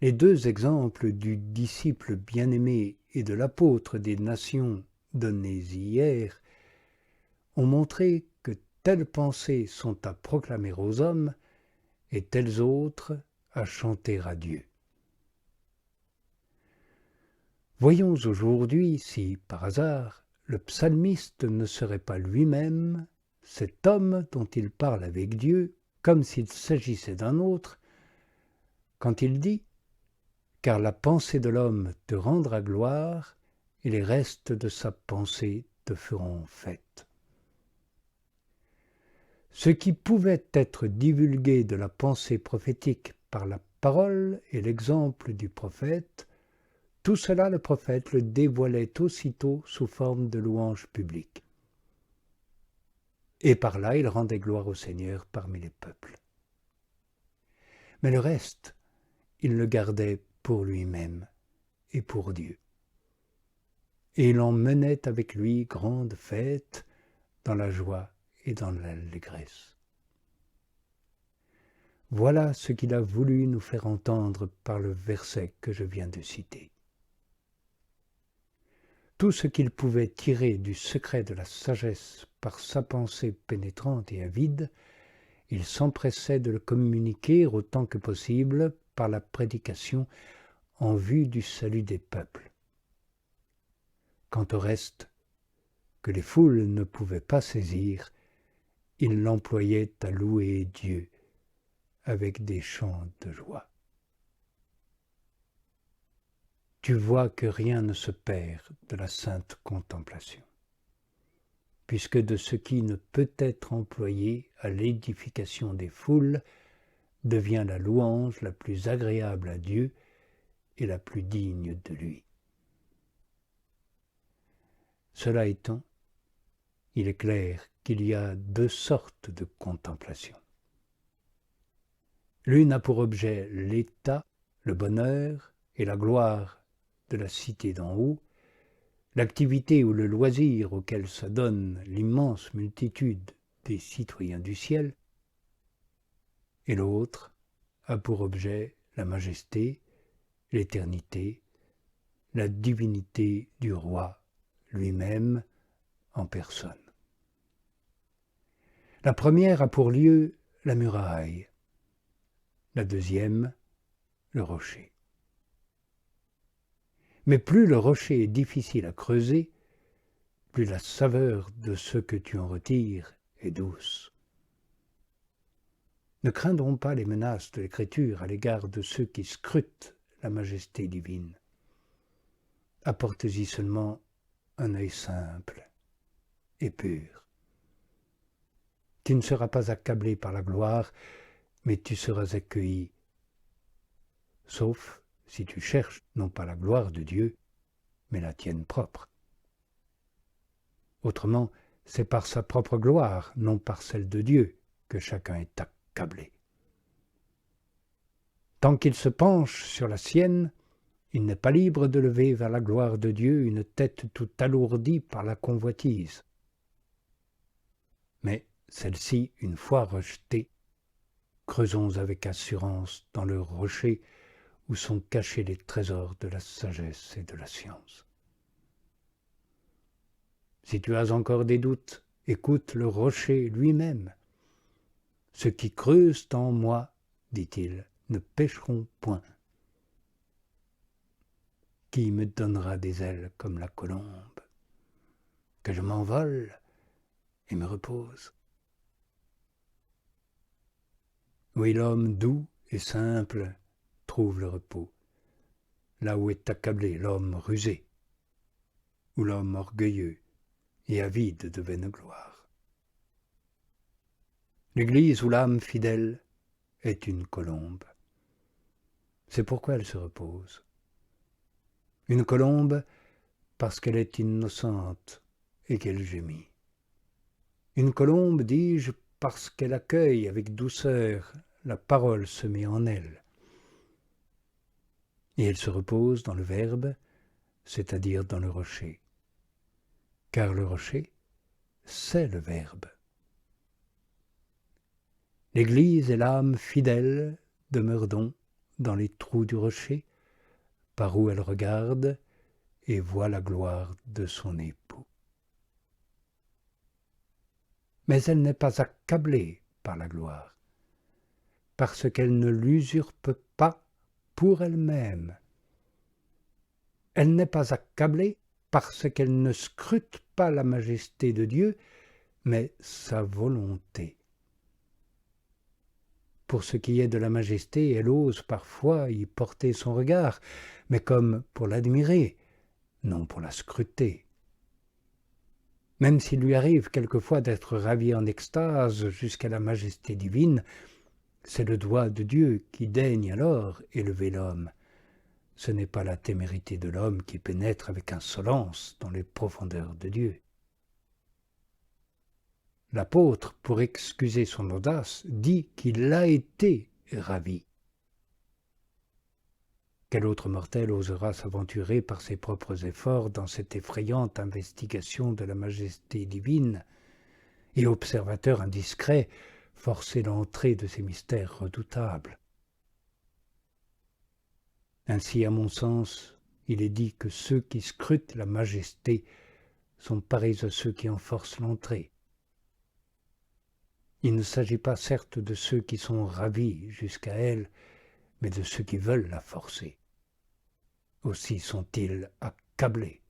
Les deux exemples du disciple bien-aimé et de l'apôtre des nations donnés hier ont montré que telles pensées sont à proclamer aux hommes et telles autres à chanter à Dieu. Voyons aujourd'hui si, par hasard, le psalmiste ne serait pas lui-même cet homme dont il parle avec Dieu comme s'il s'agissait d'un autre, quand il dit « Car la pensée de l'homme te rendra gloire, et les restes de sa pensée te feront fête. » Ce qui pouvait être divulgué de la pensée prophétique par la parole et l'exemple du prophète, tout cela le prophète le dévoilait aussitôt sous forme de louange publique. Et par là, il rendait gloire au Seigneur parmi les peuples. Mais le reste, il le gardait pour lui-même et pour Dieu. Et il en menait avec lui grande fête dans la joie et dans l'allégresse. Voilà ce qu'il a voulu nous faire entendre par le verset que je viens de citer. Tout ce qu'il pouvait tirer du secret de la sagesse par sa pensée pénétrante et avide, il s'empressait de le communiquer autant que possible par la prédication en vue du salut des peuples. Quant au reste, que les foules ne pouvaient pas saisir, il l'employait à louer Dieu avec des chants de joie. Tu vois que rien ne se perd de la sainte contemplation, puisque de ce qui ne peut être employé à l'édification des foules devient la louange la plus agréable à Dieu et la plus digne de lui. Cela étant, il est clair qu'il y a deux sortes de contemplation. L'une a pour objet l'état, le bonheur et la gloire de la cité d'en haut, l'activité ou le loisir auquel s'adonne l'immense multitude des citoyens du ciel, et l'autre a pour objet la majesté, l'éternité, la divinité du roi lui-même en personne. La première a pour lieu la muraille, la deuxième, le rocher. Mais plus le rocher est difficile à creuser, plus la saveur de ce que tu en retires est douce. Ne craindrons pas les menaces de l'Écriture à l'égard de ceux qui scrutent la majesté divine. Apporte-y seulement un œil simple et pur. Tu ne seras pas accablé par la gloire, mais tu seras accueilli, sauf si tu cherches non pas la gloire de Dieu, mais la tienne propre. Autrement, c'est par sa propre gloire, non par celle de Dieu, que chacun est accablé. Tant qu'il se penche sur la sienne, il n'est pas libre de lever vers la gloire de Dieu une tête tout alourdie par la convoitise. Mais celle-ci, une fois rejetée, creusons avec assurance dans le rocher où sont cachés les trésors de la sagesse et de la science. Si tu as encore des doutes, écoute le rocher lui-même. Ceux qui creusent en moi, dit-il, ne pécheront point. Qui me donnera des ailes comme la colombe, que je m'envole et me repose? Oui, l'homme doux et simple trouve le repos, là où est accablé l'homme rusé, ou l'homme orgueilleux et avide de vaine gloire. L'Église où l'âme fidèle est une colombe. C'est pourquoi elle se repose. Une colombe parce qu'elle est innocente et qu'elle gémit. Une colombe, dis-je, parce qu'elle accueille avec douceur la parole semée en elle. Et elle se repose dans le Verbe, c'est-à-dire dans le rocher. Car le rocher, c'est le Verbe. L'Église et l'âme fidèle demeurent donc dans les trous du rocher, par où elle regarde et voit la gloire de son époux. Mais elle n'est pas accablée par la gloire, parce qu'elle ne l'usurpe pas pour elle-même. Elle n'est pas accablée parce qu'elle ne scrute pas la majesté de Dieu, mais sa volonté. Pour ce qui est de la majesté, elle ose parfois y porter son regard, mais comme pour l'admirer, non pour la scruter. Même s'il lui arrive quelquefois d'être ravi en extase jusqu'à la majesté divine, c'est le doigt de Dieu qui daigne alors élever l'homme. Ce n'est pas la témérité de l'homme qui pénètre avec insolence dans les profondeurs de Dieu. L'apôtre, pour excuser son audace, dit qu'il a été ravi. Quel autre mortel osera s'aventurer par ses propres efforts dans cette effrayante investigation de la majesté divine, et observateur indiscret, forcer l'entrée de ces mystères redoutables? Ainsi, à mon sens, il est dit que ceux qui scrutent la majesté sont pareils à ceux qui en forcent l'entrée. Il ne s'agit pas certes de ceux qui sont ravis jusqu'à elle, mais de ceux qui veulent la forcer. Aussi sont-ils accablés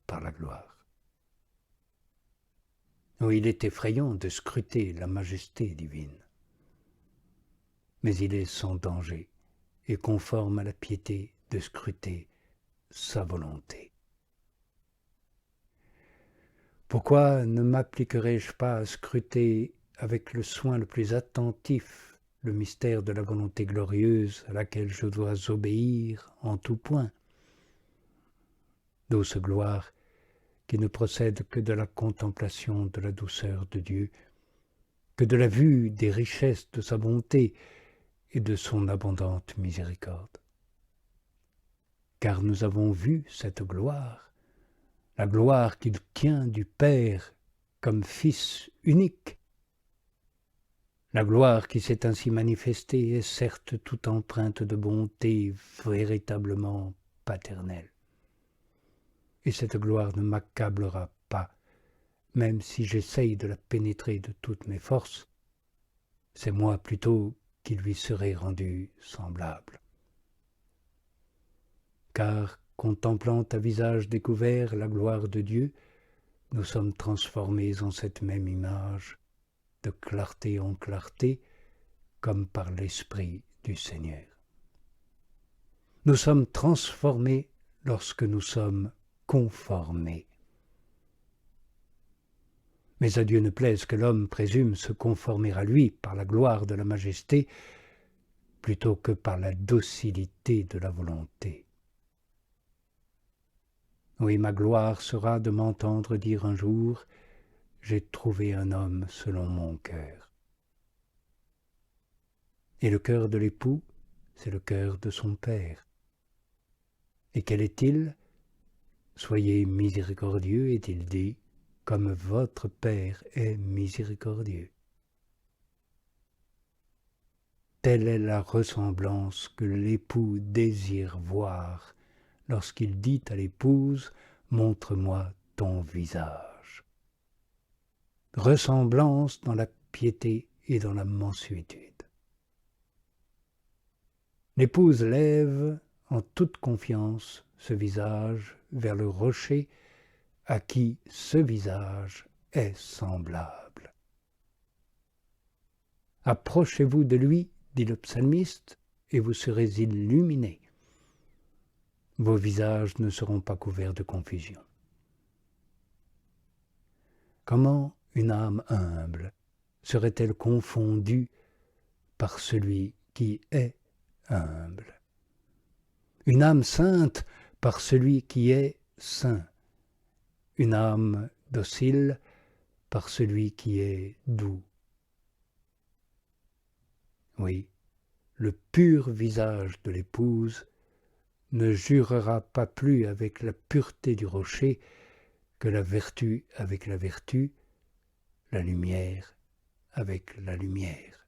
par la gloire. Oui, il est effrayant de scruter la majesté divine, mais il est sans danger et conforme à la piété de scruter sa volonté. Pourquoi ne m'appliquerai-je pas à scruter avec le soin le plus attentif le mystère de la volonté glorieuse à laquelle je dois obéir en tout point? Douce gloire qui ne procède que de la contemplation de la douceur de Dieu, que de la vue des richesses de sa bonté et de son abondante miséricorde. Car nous avons vu cette gloire, la gloire qu'il tient du Père comme Fils unique. La gloire qui s'est ainsi manifestée est certes toute empreinte de bonté véritablement paternelle. Et cette gloire ne m'accablera pas, même si j'essaye de la pénétrer de toutes mes forces. C'est moi plutôt qui lui serai rendu semblable. Car, contemplant à visage découvert la gloire de Dieu, nous sommes transformés en cette même image, de clarté en clarté, comme par l'Esprit du Seigneur. Nous sommes transformés lorsque nous sommes conformés. Mais à Dieu ne plaise que l'homme présume se conformer à lui par la gloire de la majesté, plutôt que par la docilité de la volonté. Oui, ma gloire sera de m'entendre dire un jour « J'ai trouvé un homme selon mon cœur ». Et le cœur de l'époux, c'est le cœur de son père. Et quel est-il? Soyez miséricordieux, est-il dit, comme votre Père est miséricordieux. Telle est la ressemblance que l'époux désire voir lorsqu'il dit à l'épouse « Montre-moi ton visage ». Ressemblance dans la piété et dans la mansuétude. L'épouse lève en toute confiance ce visage vers le rocher à qui ce visage est semblable. Approchez-vous de lui, dit le psalmiste, et vous serez illuminés. Vos visages ne seront pas couverts de confusion. Comment une âme humble serait-elle confondue par celui qui est humble? Une âme sainte par celui qui est saint. Une âme docile par celui qui est doux. Oui, le pur visage de l'épouse ne jurera pas plus avec la pureté du rocher que la vertu avec la vertu, la lumière avec la lumière.